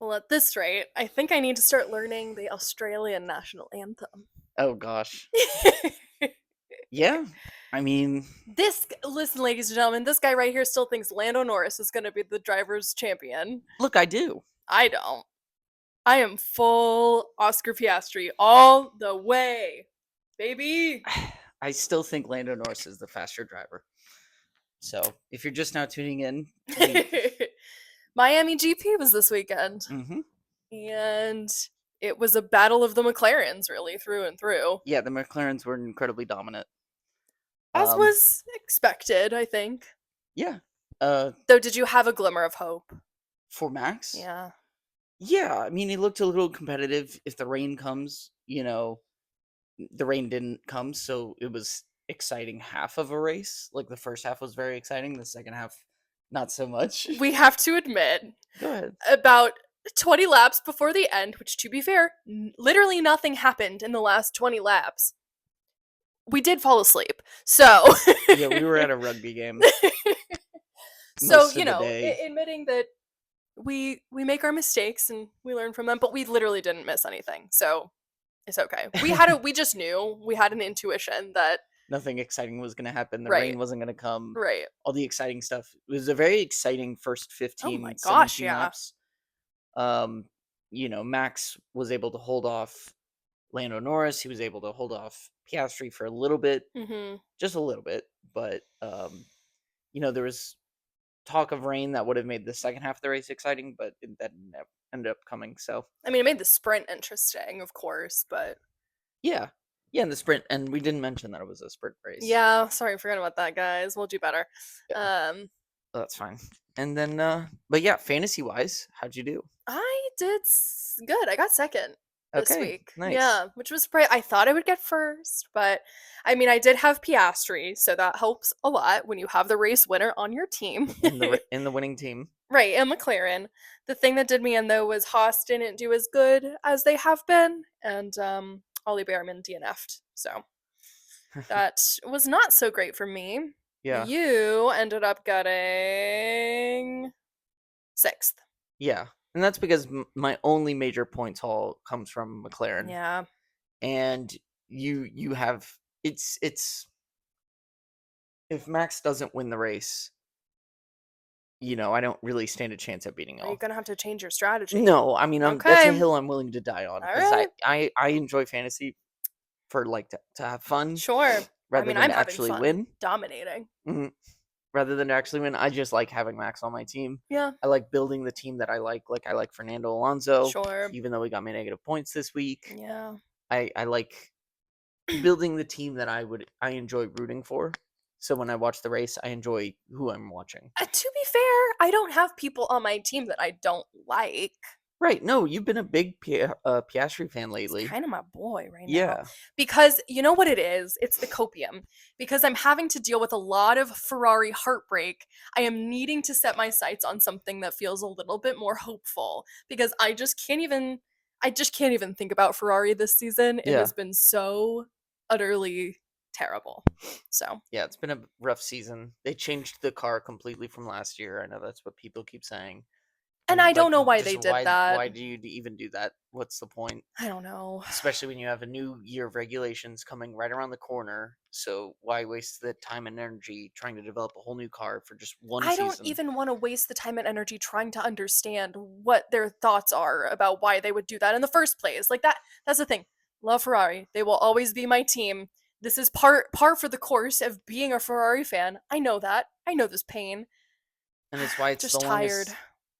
Well, at this rate, I think I need to start learning the Australian national anthem. Oh gosh. Yeah. I mean, Listen, ladies and gentlemen, this guy right here still thinks Lando Norris is going to be the driver's champion. look, I do. I don't. I am full Oscar Piastri all the way, baby. I still think Lando Norris is the faster driver. So if you're just now tuning in, we Miami GP was this weekend, hmm and it was a battle of the McLarens, really, through and through. yeah, the McLarens were incredibly dominant. As Um, was expected, I think. yeah. Uh, Though, did you have a glimmer of hope? for Max, Yeah. yeah. I mean, he looked a little competitive. If the rain comes, the rain didn't come, so it was exciting half of a race. Like the first half was very exciting, the second half not so much. We have to admit, Go ahead. about 20 laps before the end, which to be fair, literally nothing happened in the last 20 laps. We did fall asleep. So, Yeah, we were at a rugby game so most you of the know, day. admitting that we make our mistakes and we learn from them, but we literally didn't miss anything. So, it's okay. We just knew, we had an intuition that Nothing exciting was going to happen. The right, rain wasn't going to come. right. All the exciting stuff. It was a very exciting first Oh my 15, gosh, 17 yeah. laps. Um, Max was able to hold off Lando Norris. He was able to hold off Piastri for a little bit, Mhm. just a little bit. But there was talk of rain that would have made the second half of the race exciting, but that never ended up coming. So I mean, it made the sprint interesting, of course, but yeah, yeah, in the sprint, and we didn't mention that it was a sprint race. yeah, sorry, I forgot about that, guys. We'll do better. Yeah, Um, that's fine. And then, but yeah, fantasy wise, how'd you do? I did good. I got second this Okay, week. nice. Yeah, which was I thought I would get first, but I mean, I did have Piastri, so that helps a lot when you have the race winner on your team. In the winning team. Right, and McLaren. The thing that did me in though was Haas didn't do as good as they have been, and Ollie Behrman DNF'd. So that was not so great for me. Yeah, You ended up getting sixth. yeah, and that's because my only major points haul comes from McLaren, Yeah. and you have it's if Max doesn't win the race, I don't really stand a chance at beating Are you all. gonna have to change your strategy? No, I mean, that's a Okay. hill I'm willing to die on All because right. I enjoy fantasy for like to have fun Sure. I rather mean, than I'm to having actually fun win. dominating. Mhm. Rather than to actually win, I just like having Max on my team. Yeah. I like building the team that I like. Like I like Fernando Alonso, Sure. even though he got me negative points this week. Yeah. I like building the team that I enjoy rooting for. So when I watch the race, I enjoy who I'm watching. To be fair, I don't have people on my team that I don't like. Right? No, you've been a big Piastri fan He's lately. kind of my boy right now. Yeah. Because you know what it is? It's the copium. Because I'm having to deal with a lot of Ferrari heartbreak. I am needing to set my sights on something that feels a little bit more hopeful. Because I just can't even think about Ferrari this season. It Yeah. has been so utterly terrible. So Yeah, it's been a rough season. They changed the car completely from last year. I know that's what people keep saying. and And I don't like know why just they did that. why do you even do that? What's the point? I don't know. Especially when you have a new year of regulations coming right around the corner. So why waste the time and energy trying to develop a whole new car for just one I don't season? even want to waste the time and energy trying to understand what their thoughts are about why they would do that in the first place. Like that's the thing. Love Ferrari. They will always be my team. This is par for the course of being a Ferrari fan. I know that. I know this pain. And it's why it's the Just tired. longest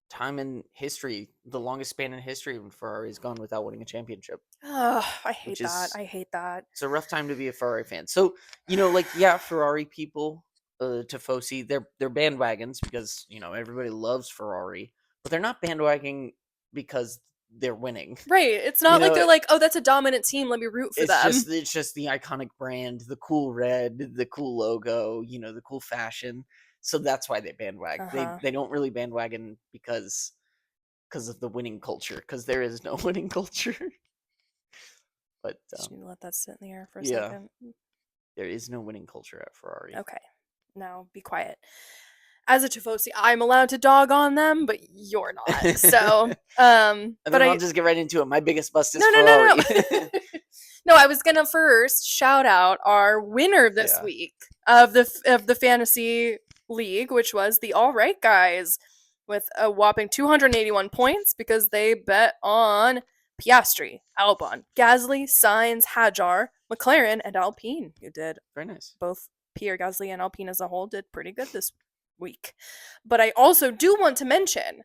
time in history, the longest span in history when Ferrari's gone without winning a championship, Ugh, I which hate that. is I hate that. it's a rough time to be a Ferrari fan. So, like yeah, Ferrari people, Tifosi, they're bandwagons because, everybody loves Ferrari, but they're not bandwagoning because they're winning. Right. It's You not like know, they're like, oh, that's a dominant team. Let me root for them. it's just the iconic brand, the cool red, the cool logo, the cool fashion. So that's why they bandwag. Uh They huh. they don't really bandwagon because of the winning culture, because there is no winning culture. But Just need to let that sit in the air for a yeah, second. there is no winning culture at Ferrari. Okay. Now be quiet. as a Tifosi, I'm allowed to dog on them, but you're not. So, And but then I'll just get right into it. My biggest bust is no, no, no, Ferrari. no. No, I was gonna first shout out our winner this Yeah. week of the fantasy league, which was the All Right Guys, with a whopping 281 points because they bet on Piastri, Albon, Gasly, Sainz, Hadjar, McLaren, and Alpine. You did Very nice. both Pierre Gasly and Alpine as a whole did pretty good this week. But I also do want to mention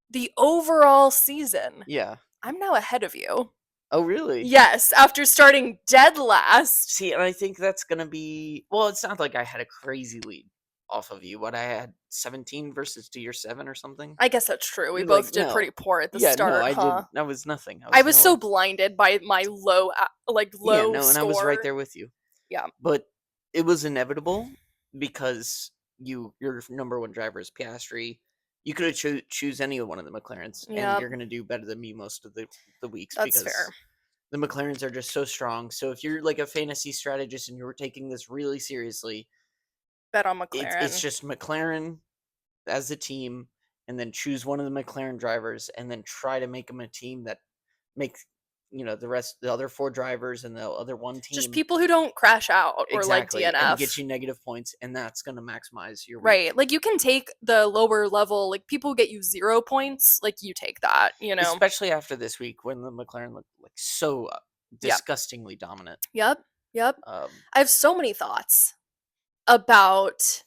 the overall season. Yeah. I'm now ahead of you. Oh, really? Yes, after starting dead last. See, and I think that's going to be. Well, it's not like I had a crazy lead off of you. What, I had 17 versus to your 7 or something? I guess that's true. We You're both like, did no. pretty poor at the Yeah, start, no, I huh? did. That was nothing. I was so nowhere. blinded by my low, Yeah, low no, and score. I was right there with you. Yeah. But it was inevitable because your number one driver is Piastri. You could have choose any one of the McLarens, and Yep. you're going to do better than me most of the weeks That's because fair. the McLarens are just so strong. So if you're like a fantasy strategist and you're taking this really seriously, Bet on McLaren. it's just McLaren as a team, and then choose one of the McLaren drivers, and then try to make them a team that makes the other 4 drivers and the other one team Just people who don't crash out or exactly like DNF. and get you negative points, and that's going to maximize your week. Right. Like you can take the lower level, like people get you 0 points, like you take that, you know. Especially after this week when the McLaren looked like so disgustingly dominant. Yep. Yep. I have so many thoughts about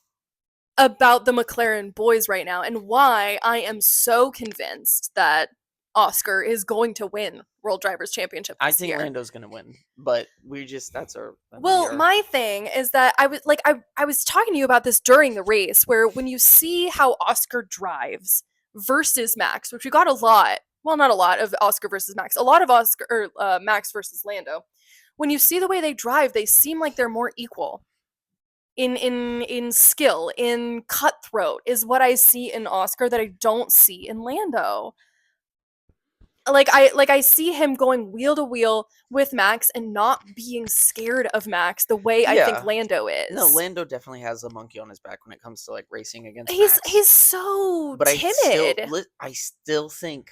the McLaren boys right now and why I am so convinced that Oscar is going to win World Drivers' Championship this I think year. Lando's going to win, but that's our Well, my thing is that I was talking to you about this during the race, where when you see how Oscar drives versus Max, which we got a lot, well, not a lot of Oscar versus Max, a lot of Oscar or Max versus Lando. When you see the way they drive, they seem like they're more equal in skill, in cutthroat, is what I see in Oscar that I don't see in Lando. I see him going wheel to wheel with Max and not being scared of Max the way I think Lando is. No, Lando definitely has a monkey on his back when it comes to like racing against Max. Max. He's so timid. I still think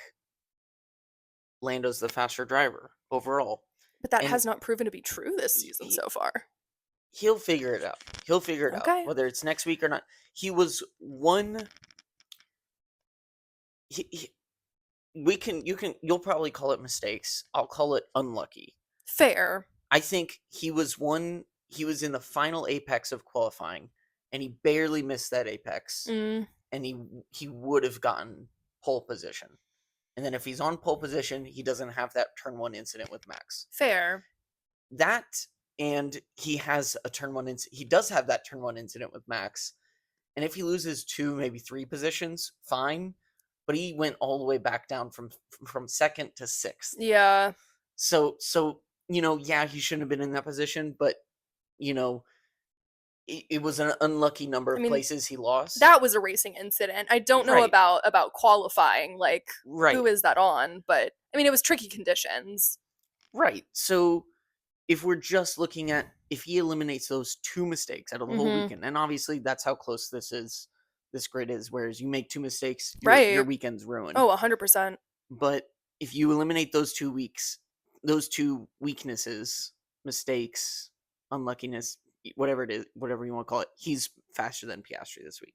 Lando's the faster driver overall. But that has not proven to be true this season so far. He'll figure it out. Out, whether it's next week or not. He was one. You'll probably call it mistakes. I'll call it unlucky. Fair. I think he was in the final apex of qualifying, and he barely missed that apex, and he would have gotten pole position. And then if he's on pole position, he doesn't have that turn 1 incident with Max. Fair. That, and he has a turn 1 he does have that turn 1 incident with Max. And if he loses 2, maybe 3 positions, fine. But he went all the way back down from 2nd to 6th. Yeah. So he shouldn't have been in that position, but it was an unlucky number of places he lost. That was a racing incident. I don't know about qualifying, like who is that on, but I mean it was tricky conditions. Right. So if we're just looking at if he eliminates those 2 mistakes out of the whole weekend, and obviously that's how close this grid is, whereas you make 2 mistakes, your weekend's ruined. Oh, 100%. But if you eliminate those 2 weaknesses, mistakes, unluckiness, whatever it is, whatever you want to call it, he's faster than Piastri this week.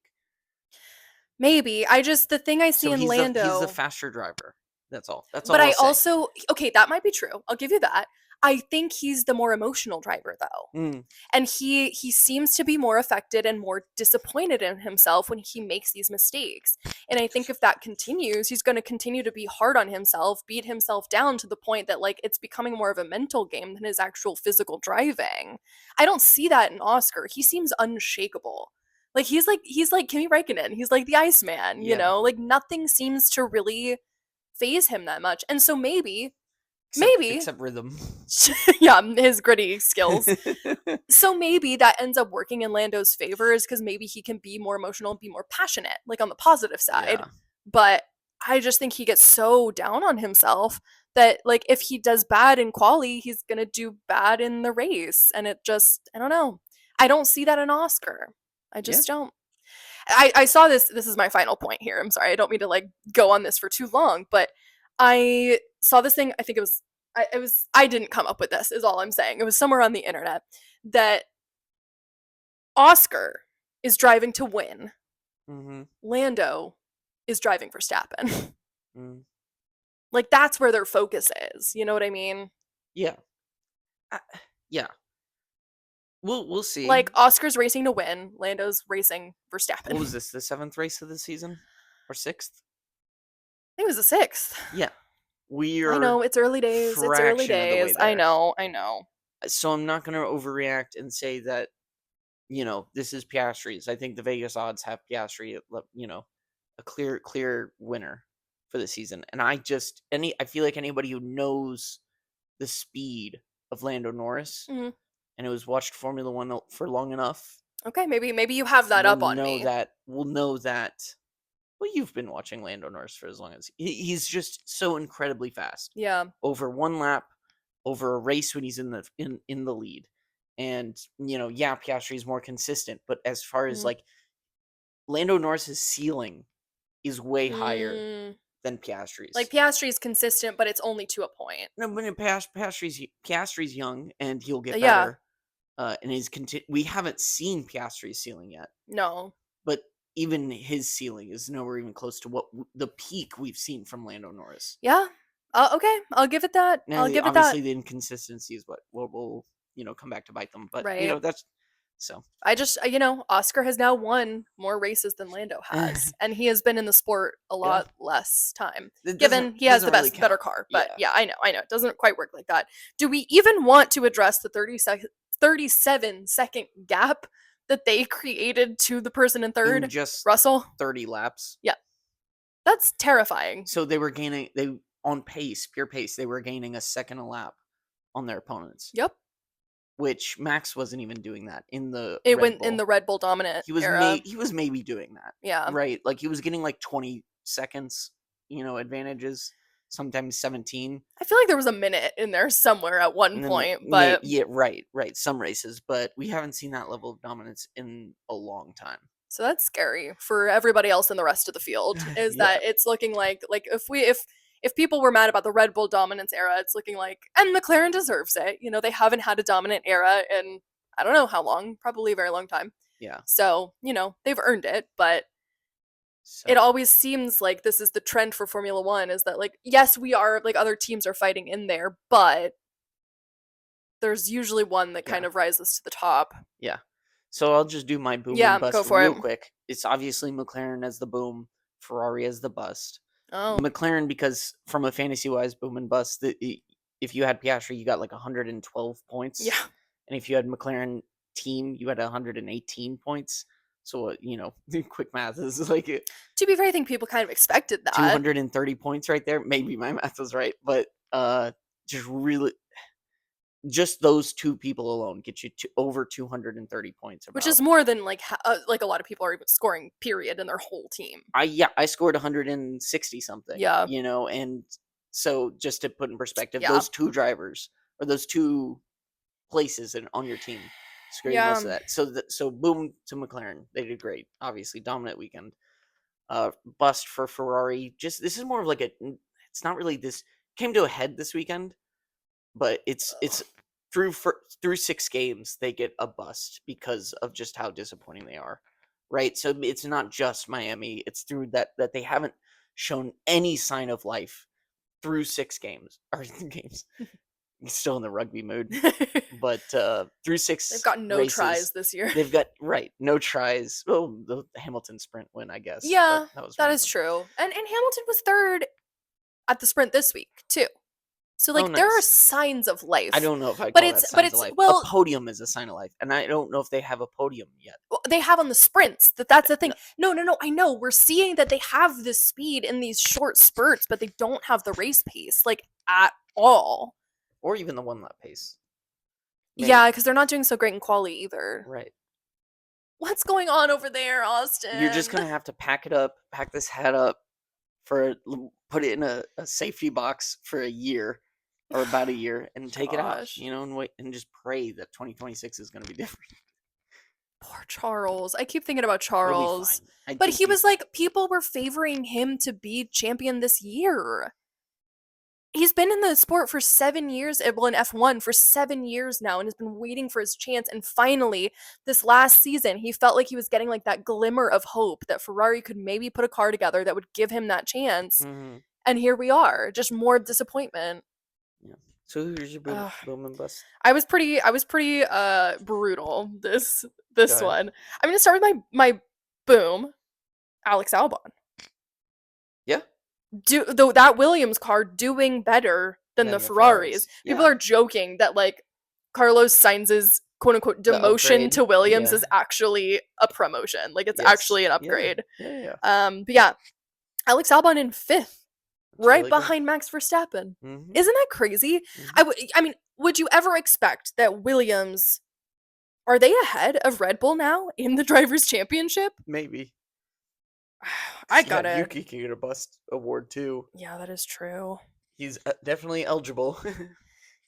Maybe. The thing I see in Lando, he's the faster driver. That's all. But I also, okay, that might be true. I'll give you that. I think he's the more emotional driver though. And he seems to be more affected and more disappointed in himself when he makes these mistakes. And I think if that continues, he's going to continue to be hard on himself, beat himself down to the point that like it's becoming more of a mental game than his actual physical driving. I don't see that in Oscar. He seems unshakable. Like he's like Kimi Räikkönen. He's like the Iceman, you know? Like nothing seems to really phase him that much. And so maybe except rhythm. Yeah, his gritty skills. So maybe that ends up working in Lando's favor, is because maybe he can be more emotional and be more passionate, like on the positive side. But I just think he gets so down on himself that like if he does bad in quali, he's gonna do bad in the race. And it just, I don't know. I don't see that in Oscar. I just don't. I saw this. This is my final point here. I'm sorry. I don't mean to like go on this for too long, but I saw this thing. I think it was. It was. I didn't come up with this. Is all I'm saying. It was somewhere on the internet that Oscar is driving to win. Mm-hmm. Lando is driving for Stappen. Mm. Like that's where their focus is. You know what I mean? Yeah. Uh, yeah. We'll see. Like Oscar's racing to win. Lando's racing for Stappen. What was this? The 7th race of the season, or 6th? I think it was the sixth. Yeah. We I are know it's early days. It's early fraction of the way days. I there. know. I know. So I'm not going to overreact and say that, this is Piastri's. I think the Vegas odds have Piastri, a clear winner for the season. And I feel like anybody who knows the speed of Lando Norris Mhm. and who has watched Formula One for long enough Okay, maybe you have that will up on know me. that. Will know that. Well, you've been watching Lando Norris for as long as he's just so incredibly fast. Yeah. Over one lap, over a race when he's in the lead. And yeah, Piastri is more consistent, but as far as Mhm. like Lando Norris's ceiling is way higher Mm. than Piastri's. Like Piastri's consistent, but it's only to a point. No, but Piastri's young and he'll get Yeah. better. And we haven't seen Piastri's ceiling yet, No. but even his ceiling is nowhere even close to what the peak we've seen from Lando Norris. Yeah. Okay. I'll give it that. Now, I'll give it obviously, that. the inconsistency is what will come back to bite them. But Right. that's so. I just, Oscar has now won more races than Lando has, and he has been in the sport a Yeah. lot less time. It Given he has the doesn't really better count. car, but Yeah. I know, it doesn't quite work like that. Do we even want to address the 37-second gap that they created to the person in In third, just Russell? 30 laps. Yeah, that's terrifying. So they were gaining on pace, pure pace. They were gaining a second a lap on their opponents. Yep, Which Max wasn't even doing that in the it Red went Bull. in the Red Bull dominant He was era. he was maybe doing that. Yeah. Right? Like he was getting like 20 seconds, advantages, sometimes 17. I feel like there was a minute in there somewhere at one And then point, but yeah, right. Some races, but we haven't seen that level of dominance in a long time. so that's scary for everybody else in the rest of the field. Is Yeah. that it's looking like if people were mad about the Red Bull dominance era, it's looking like, and McLaren deserves it. They haven't had a dominant era in I don't know how long, probably a very long time. Yeah. So they've earned it, but So it always seems like this is the trend for Formula One. Is that like yes, we are like other teams are fighting in there, but there's usually one that kind Yeah. of rises to the top. yeah. So I'll just do my boom Yeah, and bust go for real it. quick. It's obviously McLaren as the boom, Ferrari as the bust. Oh, McLaren because from a fantasy wise boom and bust, if you had Piastri, you got like 112 points. yeah. And if you had McLaren team, you had 118 points. So quick math is like To be fair, I think people kind of expected that. 230 points right there. Maybe my math was right, but just those two people alone get you to over 230 points. Which is more than like a lot of people are even scoring period in their whole team. I scored 160 something. Yeah. And so just to put in perspective, Yeah. those two drivers or those two places on your team scoring most of that. So boom to McLaren, they did great. Obviously, dominant weekend. Bust for Ferrari. Just this is more of like it's not really this came to a head this weekend, but it's through 6 games they get a bust because of just how disappointing they are. Right? So it's not just Miami, it's through that they haven't shown any sign of life through 6 games or games. Still in the rugby mood. But through 6 They've got no races, tries this year. They've got no tries. Oh, the Hamilton sprint win, I guess. Yeah, that was that is true. And Hamilton was third at the sprint this week too. So like there are nice. signs of life. I don't know if I but call it's that but signs it's of life. well, a podium is a sign of life, and I don't know if they have a podium yet. they have on the sprints. That's the thing. No. I know we're seeing that they have the speed in these short spurts, but they don't have the race pace like at all. Or even the 1 lap pace. Maybe. Yeah, because they're not doing so great in quali either. Right. What's going on over there, Austin? You're just gonna have to pack this hat up put it in a safety box for a year or about a year and take it out, and wait and just pray that 2026 is gonna be different. Poor Charles. I keep thinking about He'll be Charles. fine. I But think he he's was fine. like, people were favoring him to be champion this year. He's been in the sport for 7 years, well, in F1 for 7 years now, and has been waiting for his chance. And finally, this last season, he felt like he was getting like that glimmer of hope that Ferrari could maybe put a car together that would give him that chance. Mhm. And here we are, just more disappointment. Yeah. So who's your Ugh. boom and bust? I was pretty brutal this Go this ahead. one. I'm gonna start with my boom, Alex Albon. Yeah. Though that Williams car doing better than the Then the Ferraris. Ferraris. People Yeah. are joking that like Carlos Sainz's quote unquote The demotion upgrade. to Williams Yeah. is actually a promotion. Like it's Yes. actually an Yeah. upgrade. Yeah. But yeah, Alex Albon in fifth, That's right really good. behind Max Verstappen. Mhm. Isn't that crazy? Mhm. I mean, would you ever expect that Williams are they ahead of Red Bull now in the drivers' championship? Maybe. I Yeah, gotta. Yuki can get a bust award too. Yeah, that is true. He's definitely eligible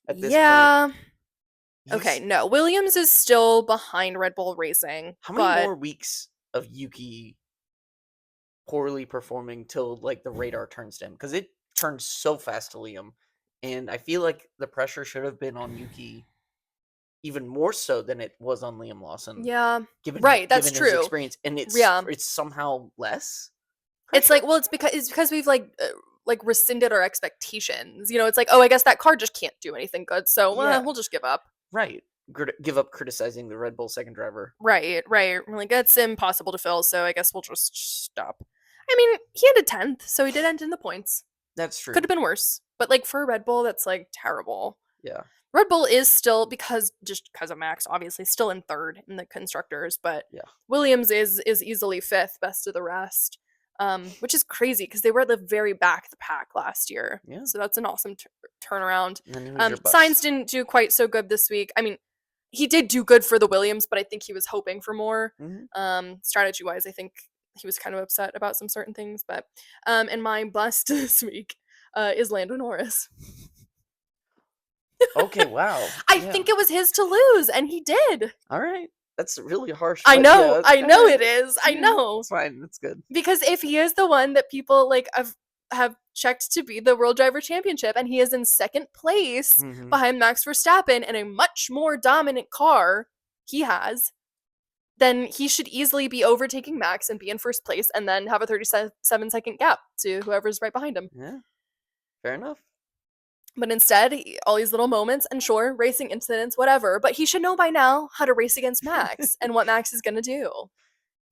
at this point. Yeah. Okay, He's no. Williams is still behind Red Bull Racing, how many but more weeks of Yuki poorly performing till like the radar turns to him? Because it turns so fast to Liam, and I feel like the pressure should have been on Yuki even more so than it was on Liam Lawson, yeah. given Right, that's given his true. experience, and Yeah. it's somehow less It's pressure. like, well, it's because we've like rescinded our expectations. You know, it's like, oh, I guess that car just can't do anything good, so Yeah, we'll just give up. right. Give up criticizing the Red Bull second driver. Right. We're like, it's impossible to fill, so I guess we'll just stop. I mean, he had a 10th, so he did end in the points. That's Could true. have been worse. But like for Red Bull, that's like terrible. Yeah. Red Bull is still just because of Max, obviously, still in third in the constructors, but Yeah. Williams is easily fifth, best of the rest, which is crazy because they were at the very back of the pack last year. Yeah. So that's an awesome turnaround. And then who's your Sainz bust? didn't do quite so good this week. I mean, he did do good for the Williams, but I think he was hoping for more. Strategy wise, I think he was kind of upset about some certain things. But and my bust this week is Lando Norris. Okay, wow. I Yeah. think it was his to lose, and he did. All right. That's really harsh. I but know, yeah, I know alright. it is. I Yeah, know. It's fine. That's good. Because if he is the one that people like have checked to be the World Driver Championship, and he is in second place Mhm. behind Max Verstappen in a much more dominant car he has, then he should easily be overtaking Max and be in first place, and then have a 37-second gap to whoever's right behind him. Yeah. Fair enough. But instead, all these little moments, and sure, racing incidents, whatever, but he should know by now how to race against Max and what Max is going to do.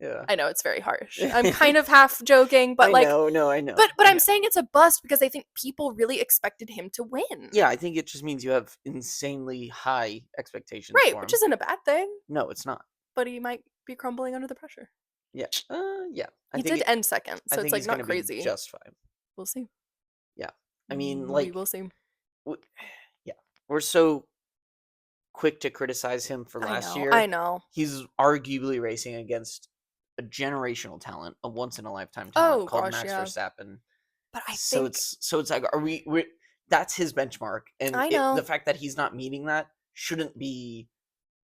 Yeah. I know it's very harsh. I'm kind of half joking, but like, No, I know. but I I'm know. saying it's a bust because I think people really expected him to win. Yeah, I think it just means you have insanely high expectations Right, for which him. isn't a bad thing, No, it's not. but he might be crumbling under the pressure. Yeah. Yeah. He did end second, so it's like he's not gonna crazy. be just fine. We'll see. Yeah. I mean, We like, will see. yeah, we're so quick to criticize him for last year. I know. He's arguably racing against a generational talent, a once in a lifetime talent called Max Verstappen. But I So think it's like, are we that's his benchmark, and I know. the fact that he's not meeting that shouldn't be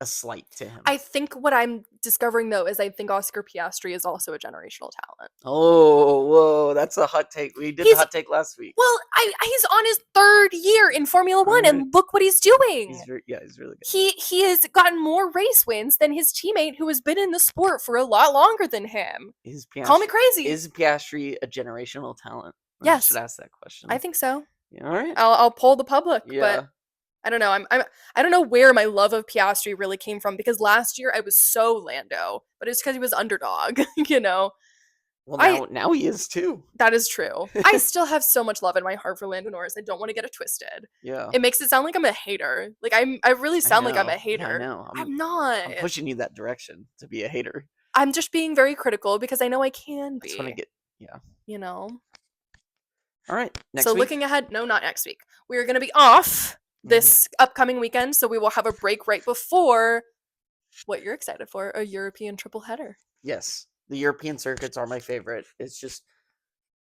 a slight to him. I think what I'm discovering though is I think Oscar Piastri is also a generational talent. Oh, whoa, that's a hot take. We did the hot take last week. Well, he's on his third year in Formula One, Alright. and look what he's doing. He's really good. He has gotten more race wins than his teammate who has been in the sport for a lot longer than him. Call me crazy. Is Piastri a generational talent? Yes. I should ask that question. I think so. Yeah, all right. I'll poll the public, Yeah. but I don't know. I don't know where my love of Piastri really came from because last year I was so Lando, but it's because he was underdog, you know. Well, now he is too. That is true. I still have so much love in my heart for Lando Norris. I don't want to get it twisted. Yeah. It makes it sound like I'm a hater. Like I really sound like I'm a hater. Yeah, I know. I'm not. I'm pushing you that direction to be a hater. I'm just being very critical because I know I can be. That's when I get You know. All right. Next so week? looking ahead, no, not next week. We are going to be off this upcoming weekend, so we will have a break right before what you're excited for, a European triple header. Yes. The European circuits are my favorite. It's just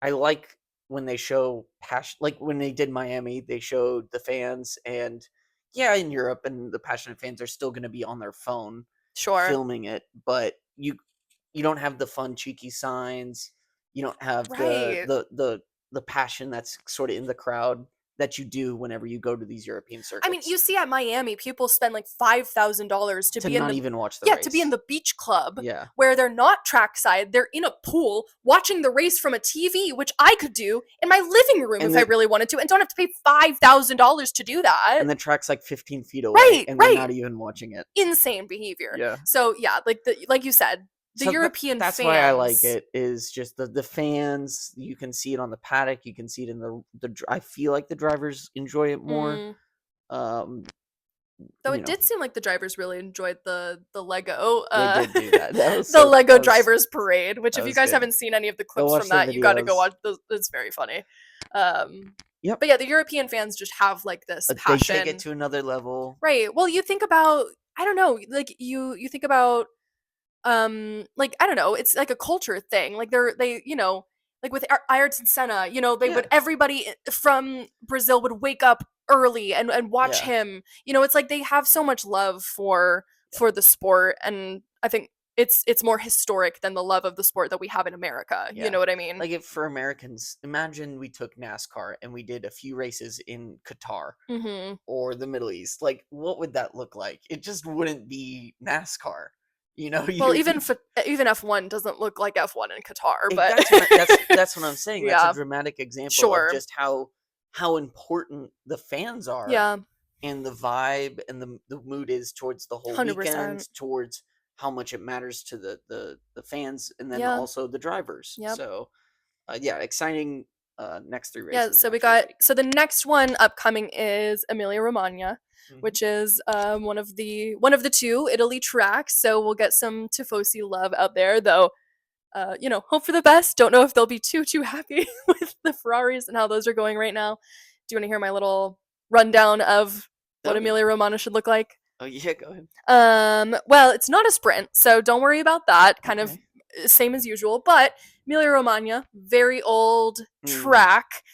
I like when they show passion, like when they did Miami, they showed the fans, and in Europe, and the passionate fans are still going to be on their phone. Sure. filming it, but you don't have the fun cheeky signs. You don't have Right. the passion that's sort of in the crowd that you do whenever you go to these European I mean, circuits you see at Miami, people spend like $5,000 to to be in not the even watch the to be in race. the beach club Yeah. where they're not trackside, they're in a pool watching the race from a TV, which I could do in my living room And if I really wanted to, and don't have to pay $5,000 to do that. the track's like 15 feet away Right, and they're right. not even watching it. Insane behavior. Yeah. So yeah, like you said, the So European that's why I like fans. it, is just the fans. You can see it on the paddock. You can see it in I feel like the drivers enjoy it more. Mm, Um, though you it know, did seem like the drivers really enjoyed the Lego they did do that. the Lego drivers parade. Which that if you was guys good. haven't seen any of the Go clips from watch the that, you got to go videos. watch. It's very funny. Um, Yep. but yeah, the European fans just have like this They take it passion, to another level. right? Well, you think about I don't know, like you think about like I don't know, it's like a culture thing. Like they like with Ayrton Senna, they Yeah. would everybody from Brazil would wake up early and watch Yeah. him. It's like they have so much love Yeah. for the sport, and I think it's more historic than the love of the sport that we have in America. You Yeah. know what I mean? Like, if for Americans, imagine we took NASCAR and we did a few races in Qatar Hmm. or the Middle East. Like, what would that look like? It just wouldn't be NASCAR. Well, You even F1 doesn't look like F1 in Qatar, but that's what I'm saying. That's a yeah, dramatic example of sure, just how important the fans are, yeah, and the vibe and the mood is towards the whole 100%, weekend, towards how much it matters to the fans, and then yeah, also the drivers. yep. So yeah, exciting next three Yeah, races so we next week. got the next one upcoming is Emilia Romagna, Hmm. which is one of the two Italy tracks. So we'll get some Tifosi love out there, though. Hope for the best. Don't know if they'll be too happy with the Ferraris and how those are going right now. Do you want to hear my little rundown of what Okay. Emilia Romagna should look like? Oh yeah, go ahead. Well, it's not a sprint, so don't worry about that. Kind of Okay. same as usual, but Emilia Romagna, very old Mm, track.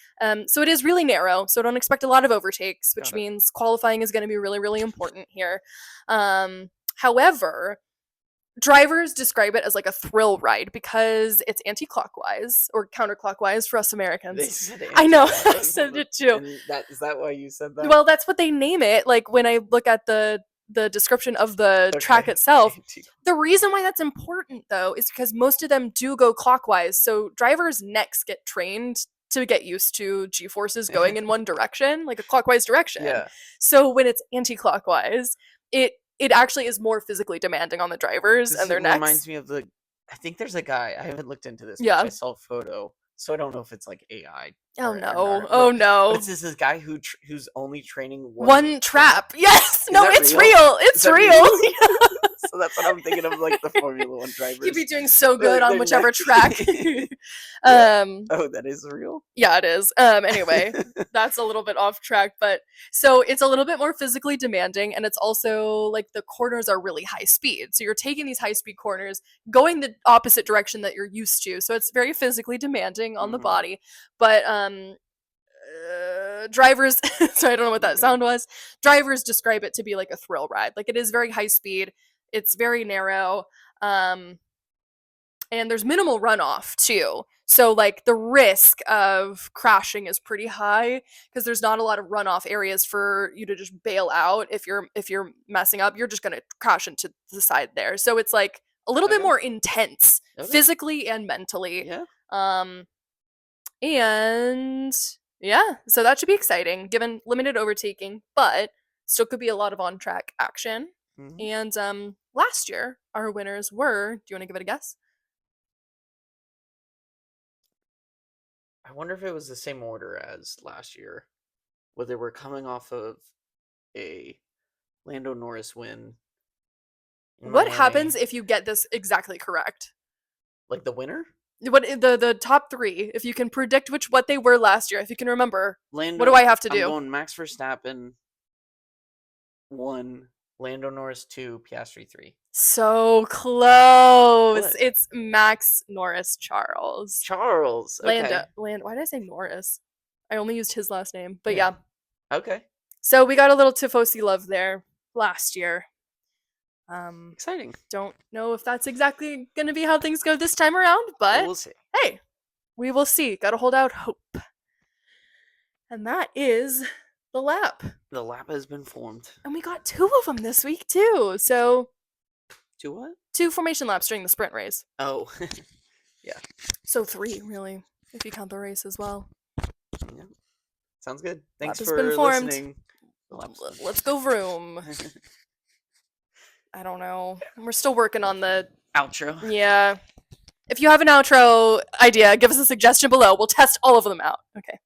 So it is really narrow, so don't expect a lot of overtakes, which got it. means qualifying is going to be really, really important here. However, drivers describe it as like a thrill ride because it's anti-clockwise or counterclockwise for us They Americans. said I know, I anti-clockwise on said it too. and that is that why you said that? Well, that's what they name it. Like when I look at the description of the track Okay. itself, Anti- the reason why that's important though is because most of them do go clockwise. So drivers' necks get trained to get used to G-forces going in one direction, like a clockwise direction. yeah. So when it's anti-clockwise, it actually is more physically demanding on the drivers This and their reminds necks. me of I think there's a guy, I haven't looked into this much. Yeah. I saw a photo, so I don't know if it's like AI Oh or no. not. Oh But no. it's this guy who's only training One trap. trap. Yes. Is No, that it's real? real. Is It's that real. real? So that's what I'm thinking of, like the Formula One drivers. He'd be doing so good on Their whichever neck- track. Yeah. um Oh, that is real. yeah, it is. Anyway, that's a little bit off track, but so it's a little bit more physically demanding, and it's also like the corners are really high speed. So you're taking these high speed corners, going the opposite direction that you're used to. So it's very physically demanding on the Mhm. body. But drivers so I don't know what that Yeah. sound was. Drivers describe it to be like a thrill ride. Like it is very high speed. It's very narrow. And there's minimal runoff too. So like the risk of crashing is pretty high because there's not a lot of runoff areas for you to just bail out if you're messing up. You're just going to crash into the side there. So it's like a little bit Okay. more intense Okay. physically and mentally. Yeah. And yeah, so that should be exciting given limited overtaking, but still could be a lot of on-track action. Mhm. And last year our winners were, do you want to give it a guess? I wonder if it was the same order as last year, whether we're coming off of a Lando Norris win in What happens Miami, if you get this exactly correct? like the winner. What the top 3, if you can predict what they were last year, if you can remember, Lando. what do I have to I'm do? going Max Verstappen 1, Lando Norris 2, Piastri 3. So close. What? It's Max Norris Charles. Charles. Okay. Why did I say Norris? I only used his last name. But Yeah. yeah. Okay. So we got a little Tifosi love there last year. Exciting. Don't know if that's exactly going to be how things go this time around, But but we'll see. hey, we will see. Gotta hold out hope. And that is the lap. The lap has been formed. And we got 2 of them this week, too. So, To what? 2 formation laps during the sprint race. Oh. So 3, really, if you count the race as well. Yeah. Sounds good. Thanks Lap has for been formed. listening. Let's go vroom. I don't know. We're still working on the Outro. Yeah. If you have an outro idea, give us a suggestion below. We'll test all of them out. Okay.